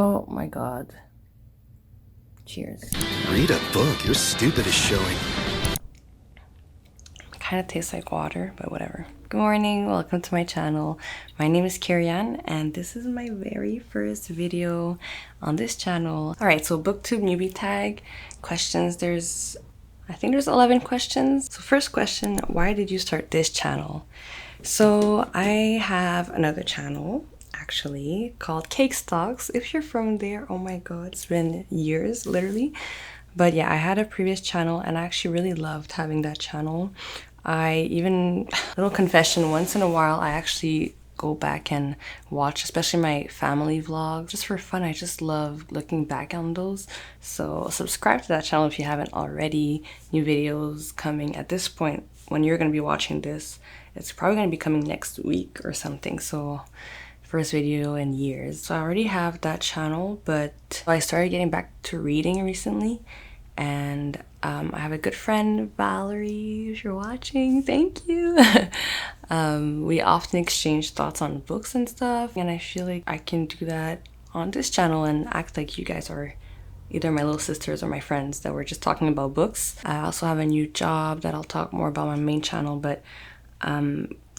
Oh my god. Cheers. Read a book. Your stupid is showing. Kind of tastes like water, but whatever. Good morning, welcome to my channel. My name is Kirian, and this is my very first video on this channel. Alright, so Booktube Newbie Tag questions. I think there's 11 questions. So first question, why did you start this channel? So I have another channel actually called Kakes. If you're from there, oh my god, it's been years literally. But yeah, I had a previous channel and I actually really loved having that channel. Little confession, once in a while I actually go back and watch, especially my family vlogs, just for fun. I just love looking back on those. So subscribe to that channel if you haven't already. New videos coming at this point. When you're going to be watching this, it's probably going to be coming next week or something. So first video in years. So I already have that channel, but I started getting back to reading recently, and I have a good friend, Valerie, if you're watching, thank you. We often exchange thoughts on books and stuff, and I feel like I can do that on this channel and act like you guys are either my little sisters or my friends that we're just talking about books. I also have a new job that I'll talk more about on my main channel, but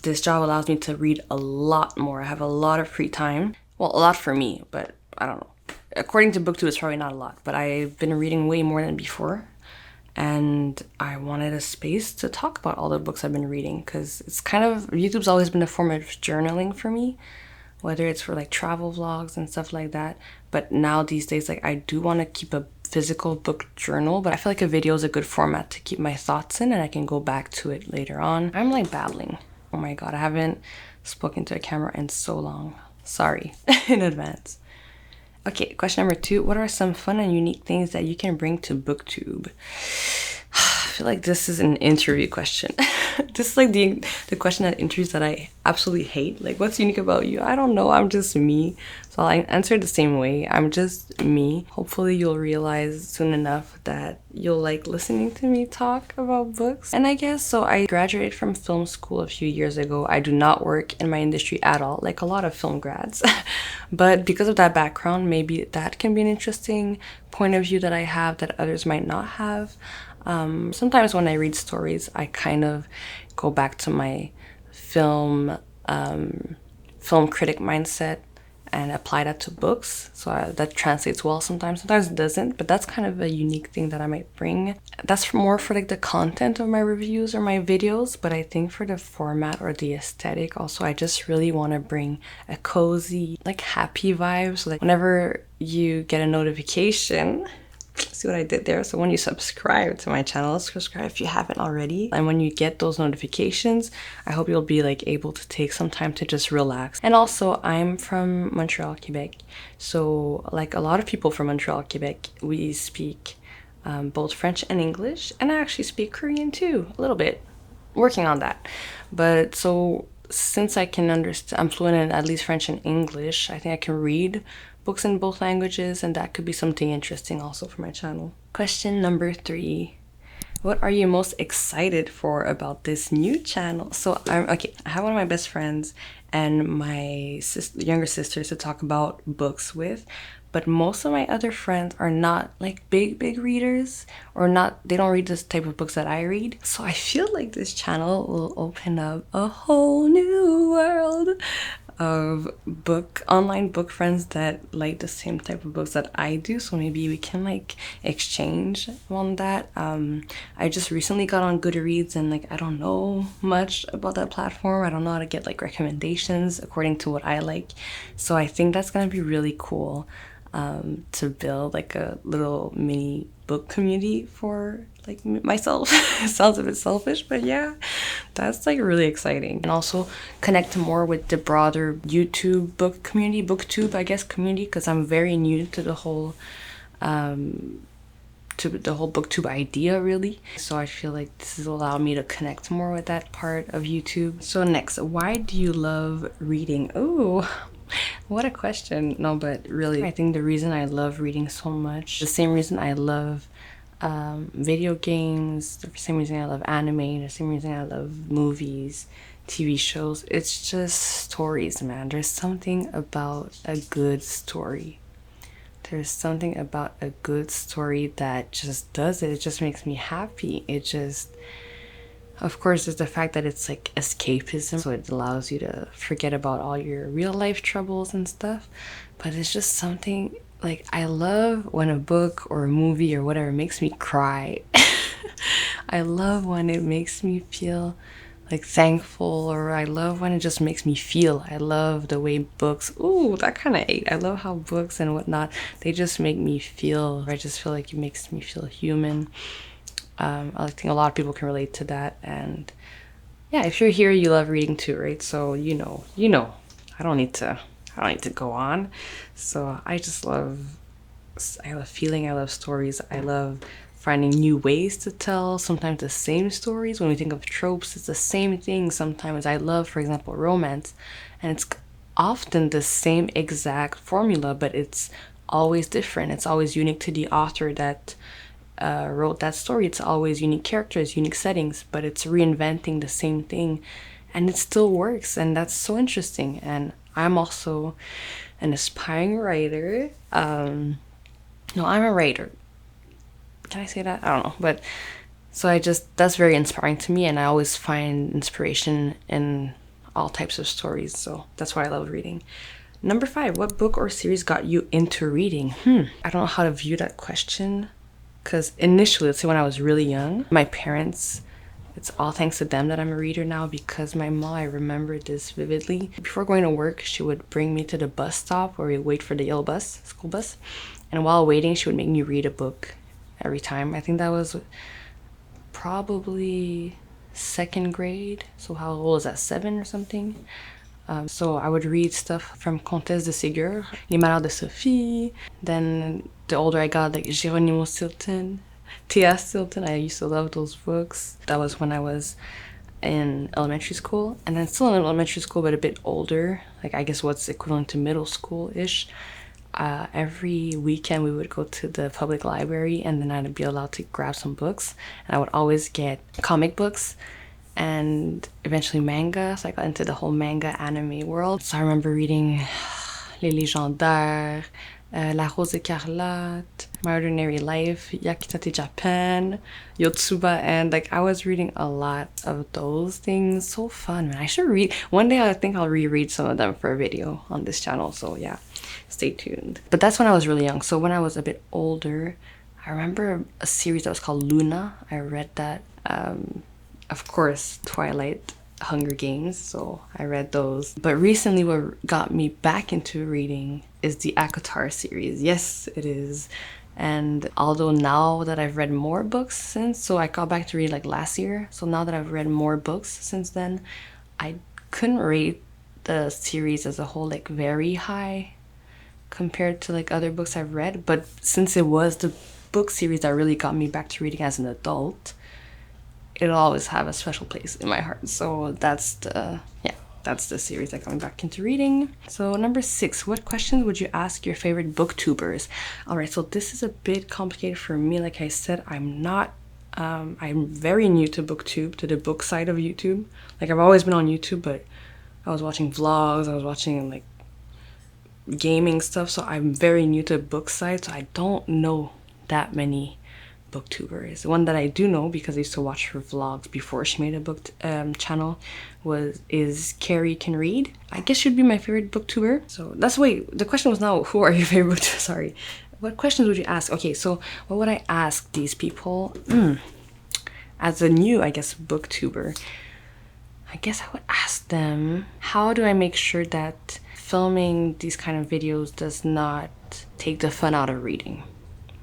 this job allows me to read a lot more. I have a lot of free time. Well, a lot for me, but I don't know. According to Booktube, it's probably not a lot, but I've been reading way more than before. And I wanted a space to talk about all the books I've been reading, because it's kind of, YouTube's always been a form of journaling for me, whether it's for like travel vlogs and stuff like that. But now these days, like, I do want to keep a physical book journal, but I feel like a video is a good format to keep my thoughts in, and I can go back to it later on. I'm like babbling. Oh my god, I haven't spoken to a camera in so long. Sorry in advance. Okay, question number 2. What are some fun and unique things that you can bring to Booktube? I feel like this is an interview question. This is like the question at interviews that I absolutely hate. Like, what's unique about you? I don't know, I'm just me. So I'll answer the same way. I'm just me. Hopefully you'll realize soon enough that you'll like listening to me talk about books. And I guess, so I graduated from film school a few years ago. I do not work in my industry at all, like a lot of film grads. But because of that background, maybe that can be an interesting point of view that I have that others might not have. Sometimes when I read stories, I kind of go back to my film critic mindset and apply that to books. So that translates well sometimes. Sometimes it doesn't, but that's kind of a unique thing that I might bring. That's more for like the content of my reviews or my videos, but I think for the format or the aesthetic also, I just really want to bring a cozy, like happy vibe. So like whenever you get a notification, see what I did there? So when you subscribe to my channel, subscribe if you haven't already. And when you get those notifications, I hope you'll be like able to take some time to just relax. And also, I'm from Montreal, Quebec. So like a lot of people from Montreal, Quebec, we speak both French and English. And I actually speak Korean too, a little bit. Working on that. But so since I can understand, I'm fluent in at least French and English, I think I can read books in both languages, and that could be something interesting also for my channel. Question number 3. What are you most excited for about this new channel? So I have one of my best friends and my younger sisters to talk about books with, but most of my other friends are not like big readers, or they don't read this type of books that I read. So I feel like this channel will open up a whole new world of online book friends that like the same type of books that I do. So maybe we can like exchange on that. I just recently got on Goodreads, and like I don't know much about that platform. I don't know how to get like recommendations according to what I like. So I think that's gonna be really cool to build like a little mini book community for like myself. It sounds a bit selfish, but yeah, that's like really exciting. And also connect more with the broader YouTube book community, Booktube, I guess, community, because I'm very new to the whole Booktube idea, really. So I feel like this will allow me to connect more with that part of YouTube. So next, why do you love reading? Oh, what a question. No, but really, I think the reason I love reading so much, the same reason I love video games, the same reason I love anime, the same reason I love movies, TV shows, it's just stories, man. There's something about a good story. There's something about a good story that just does it. It just makes me happy. It just, of course, there's the fact that it's like escapism, so it allows you to forget about all your real life troubles and stuff. But it's just something, like, I love when a book or a movie or whatever makes me cry. I love when it makes me feel like thankful, or I love when it just makes me feel. I love the way books, ooh, that kind of ate. I love how books and whatnot, they just make me feel. I just feel like it makes me feel human. I think a lot of people can relate to that. And yeah, if you're here, you love reading too, right? So you know, I don't need to go on. So I love feeling, I love stories, I love finding new ways to tell sometimes the same stories. When we think of tropes, it's the same thing. Sometimes I love, for example, romance, and it's often the same exact formula, but it's always different. It's always unique to the author that wrote that story. It's always unique characters, unique settings, but it's reinventing the same thing, and it still works. And that's so interesting. And I'm also an aspiring writer. No, I'm a writer. Can I say that? I don't know. But so that's very inspiring to me, and I always find inspiration in all types of stories. So that's why I love reading. Number 5, what book or series got you into reading? I don't know how to view that question, because initially, let's say when I was really young, my parents, it's all thanks to them that I'm a reader now, because my mom, I remember this vividly. Before going to work, she would bring me to the bus stop where we wait for the yellow bus, school bus. And while waiting, she would make me read a book every time. I think that was probably 2nd grade. So how old was that? 7 or something? So I would read stuff from Comtesse de Ségur, Les Malheurs de Sophie. Then the older I got, like Geronimo Stilton, T.S. Stilton. I used to love those books. That was when I was in elementary school, and then still in elementary school, but a bit older. Like, I guess what's equivalent to middle school-ish. Every weekend we would go to the public library, and then I'd be allowed to grab some books, and I would always get comic books and eventually manga. So I got into the whole manga anime world. So I remember reading Les Légendaires, La Rose Écarlate, My Ordinary Life, Yakitate Japan, Yotsuba, and like I was reading a lot of those things. So fun, man. I should read one day. I think I'll reread some of them for a video on this channel, so yeah, stay tuned. But that's when I was really young. So when I was a bit older, I remember a series that was called Luna. I read that. Of course, Twilight, Hunger Games, so I read those. But recently what got me back into reading is the ACOTAR series. Yes, it is. And although now that I've read more books since, so I got back to read like last year, so now that I've read more books since then, I couldn't rate the series as a whole like very high compared to like other books I've read. But since it was the book series that really got me back to reading as an adult, it'll always have a special place in my heart. So that's the series that got me back into reading. So number 6, what questions would you ask your favorite booktubers? All right, so this is a bit complicated for me. Like I said, I'm very new to booktube, to the book side of YouTube. Like I've always been on YouTube, but I was watching vlogs, I was watching like gaming stuff. So I'm very new to the book side, so I don't know that many booktubers. The one that I do know, because I used to watch her vlogs before she made a book channel, is Carrie Can Read. I guess she'd be my favorite booktuber. So that's the question was now, who are your favorite booktubers? Sorry. What questions would you ask? Okay, so what would I ask these people? As a new, I guess, booktuber, I guess I would ask them, how do I make sure that filming these kind of videos does not take the fun out of reading?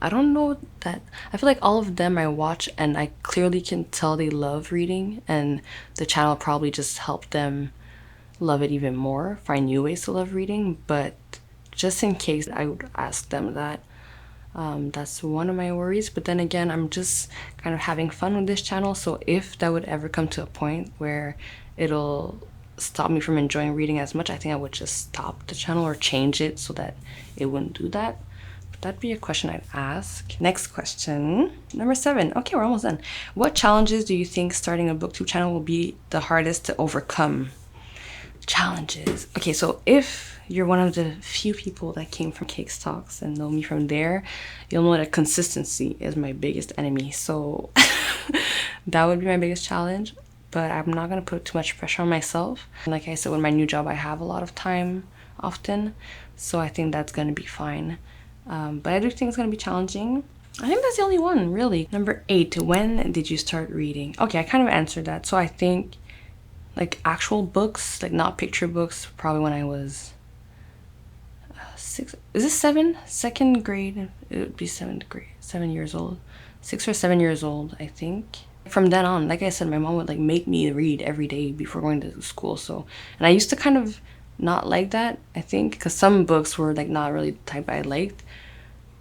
I don't know that. I feel like all of them I watch and I clearly can tell they love reading, and the channel probably just helped them love it even more, find new ways to love reading. But just in case, I would ask them that. That's one of my worries. But then again, I'm just kind of having fun with this channel. So if that would ever come to a point where it'll stop me from enjoying reading as much, I think I would just stop the channel or change it so that it wouldn't do that. That'd be a question I'd ask. Next question, number 7. Okay, we're almost done. What challenges do you think starting a booktube channel will be the hardest to overcome? Challenges. Okay, so if you're one of the few people that came from Kakes Talks and know me from there, you'll know that consistency is my biggest enemy. So that would be my biggest challenge, but I'm not gonna put too much pressure on myself. Like I said, with my new job, I have a lot of time often, so I think that's gonna be fine. But I do think it's gonna be challenging. I think that's the only one, really. Number 8, when did you start reading? Okay, I kind of answered that. So I think like actual books, like not picture books, probably when I was 6, is this 7? Second grade, it would be 7th grade, 7 years old. 6 or 7 years old, I think. From then on, like I said, my mom would like make me read every day before going to school. So, and I used to kind of not like that, I think, because some books were like not really the type I liked.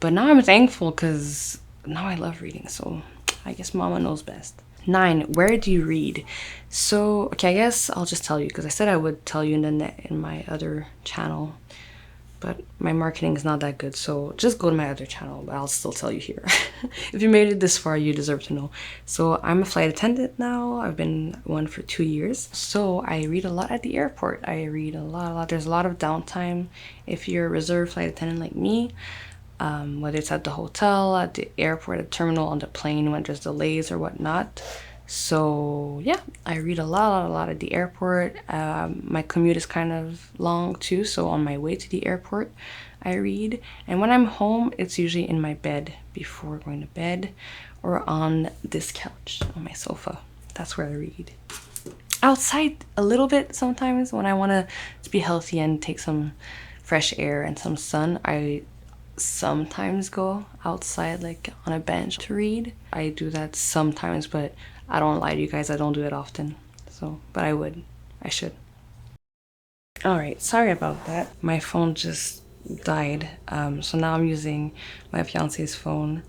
But now I'm thankful because now I love reading. So I guess mama knows best. 9, where do you read? So, okay, I guess I'll just tell you because I said I would tell you in my other channel, but my marketing is not that good, so just go to my other channel, but I'll still tell you here. If you made it this far, you deserve to know. So I'm a flight attendant now. I've been one for 2 years. So I read a lot at the airport. I read a lot. There's a lot of downtime. If you're a reserve flight attendant like me, whether it's at the hotel, at the airport, at the terminal, on the plane when there's delays or whatnot. So yeah, I read a lot at the airport. My commute is kind of long too, so on my way to the airport, I read. And when I'm home, it's usually in my bed before going to bed or on this couch on my sofa. That's where I read. Outside a little bit sometimes when I want to be healthy and take some fresh air and some sun, I sometimes go outside like on a bench to read. I do that sometimes, but I don't lie to you guys, I don't do it often. So, but I should. All right, sorry about that. My phone just died. So now I'm using my fiance's phone,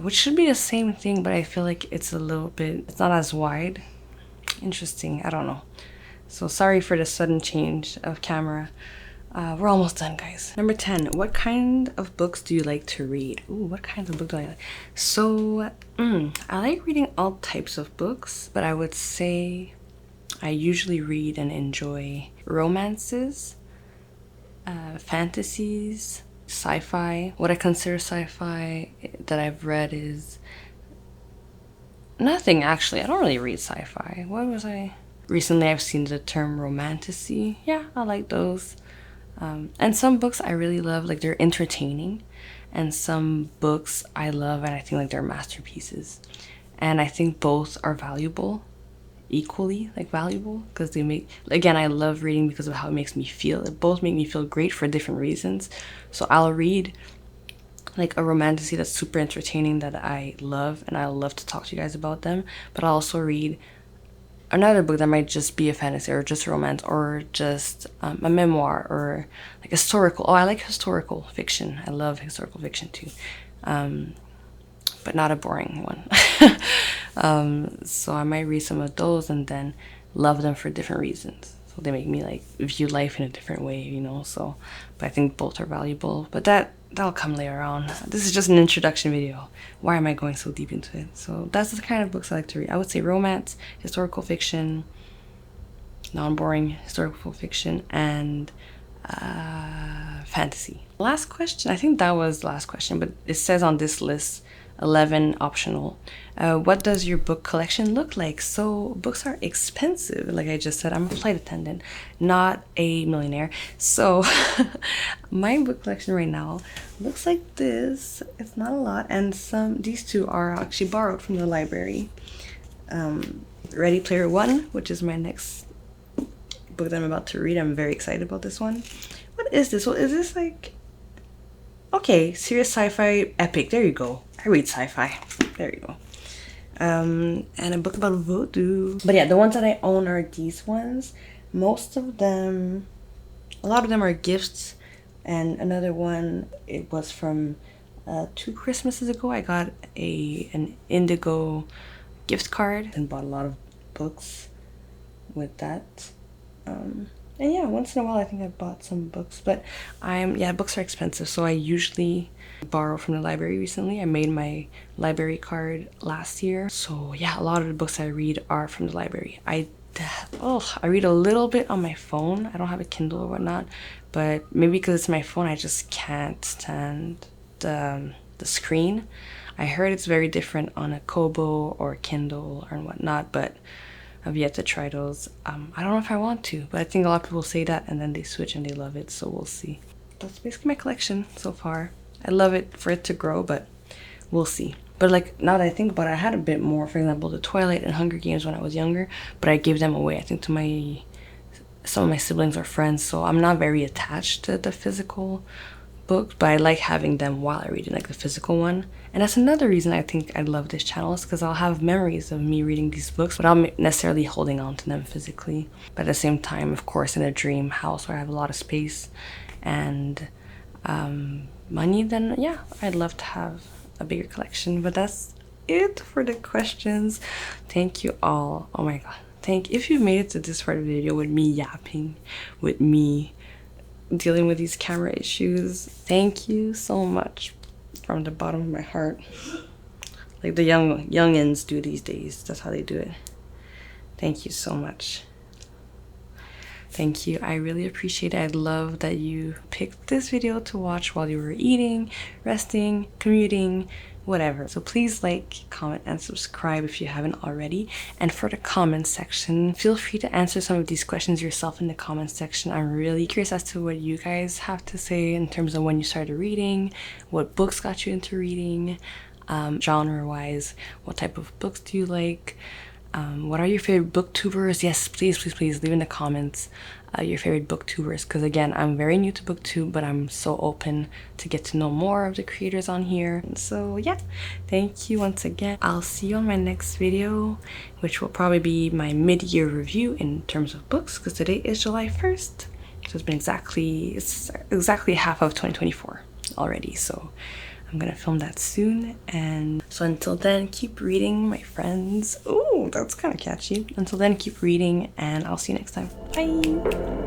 which should be the same thing, but I feel like it's it's not as wide. Interesting, I don't know. So sorry for the sudden change of camera. We're almost done, guys. Number 10, what kind of books do you like to read? Ooh, what kinds of books do I like? So, I like reading all types of books, but I would say I usually read and enjoy romances, fantasies, sci-fi. What I consider sci-fi that I've read is nothing, actually. I don't really read sci-fi. What was I? Recently, I've seen the term romantasy. Yeah, I like those. And some books I really love, like they're entertaining, and some books I love and I think like they're masterpieces. And I think both are valuable, equally like valuable, because they make, again, I love reading because of how it makes me feel. It both make me feel great for different reasons. So I'll read like a romantasy that's super entertaining that I love, and I'll love to talk to you guys about them, but I'll also read another book that might just be a fantasy or just a romance or just a memoir or like historical. Oh, I like historical fiction. I love historical fiction too, but not a boring one. So I might read some of those and then love them for different reasons. So they make me like view life in a different way, you know. So, but I think both are valuable. But that'll come later on. This is just an introduction video. Why am I going so deep into it? So that's the kind of books I like to read. I would say romance, historical fiction, non-boring historical fiction, and fantasy. Last question. I think that was the last question, but it says on this list 11 optional. What does your book collection look like? So books are expensive. Like I just said, I'm a flight attendant, not a millionaire. So my book collection right now looks like this. It's not a lot, and these two are actually borrowed from the library. Ready Player One, which is my next book that I'm about to read. I'm very excited about this one. What is this? Well, is this like, okay, serious sci-fi epic. There you go. I read sci-fi. There you go. And a book about voodoo. But yeah, the ones that I own are these ones. Most of them, a lot of them are gifts. And another one, it was from 2 Christmases ago. I got an Indigo gift card and bought a lot of books with that. And yeah, once in a while I think I bought some books, but books are expensive, so I usually borrow from the library recently. I made my library card last year, so yeah, a lot of the books I read are from the library. I I read a little bit on my phone. I don't have a Kindle or whatnot, but maybe because it's my phone, I just can't stand the screen. I heard it's very different on a Kobo or Kindle or whatnot, but I've yet to try those. I don't know if I want to, but I think a lot of people say that and then they switch and they love it, so we'll see. That's basically my collection so far. I love it for it to grow, but we'll see. But like, now that I think about it, I had a bit more, for example, the Twilight and Hunger Games when I was younger, but I gave them away, I think, to some of my siblings or friends, so I'm not very attached to the physical books, but I like having them while I read it, like the physical one. And that's another reason I think I love this channel, is because I'll have memories of me reading these books without necessarily holding on to them physically. But at the same time, of course, in a dream house where I have a lot of space and money, then yeah, I'd love to have a bigger collection. But that's it for the questions. Thank you all. Oh my god, if you made it to this part of the video with me yapping, with me dealing with these camera issues, thank you so much from the bottom of my heart. Like the youngins do these days, that's how they do it. Thank you so much. Thank you, I really appreciate it. I love that you picked this video to watch while you were eating, resting, commuting, whatever. So please like, comment, and subscribe if you haven't already. And for the comment section, feel free to answer some of these questions yourself in the comment section. I'm really curious as to what you guys have to say in terms of when you started reading, what books got you into reading, genre-wise, what type of books do you like, what are your favorite booktubers? Yes, please leave in the comments your favorite booktubers, because again, I'm very new to booktube, but I'm so open to get to know more of the creators on here. So yeah, thank you once again. I'll see you on my next video, which will probably be my mid-year review in terms of books, because today is July 1st, so it's exactly half of 2024 already, so I'm gonna film that soon. And so until then, keep reading, my friends. Ooh, that's kind of catchy. Until then, keep reading, and I'll see you next time. Bye.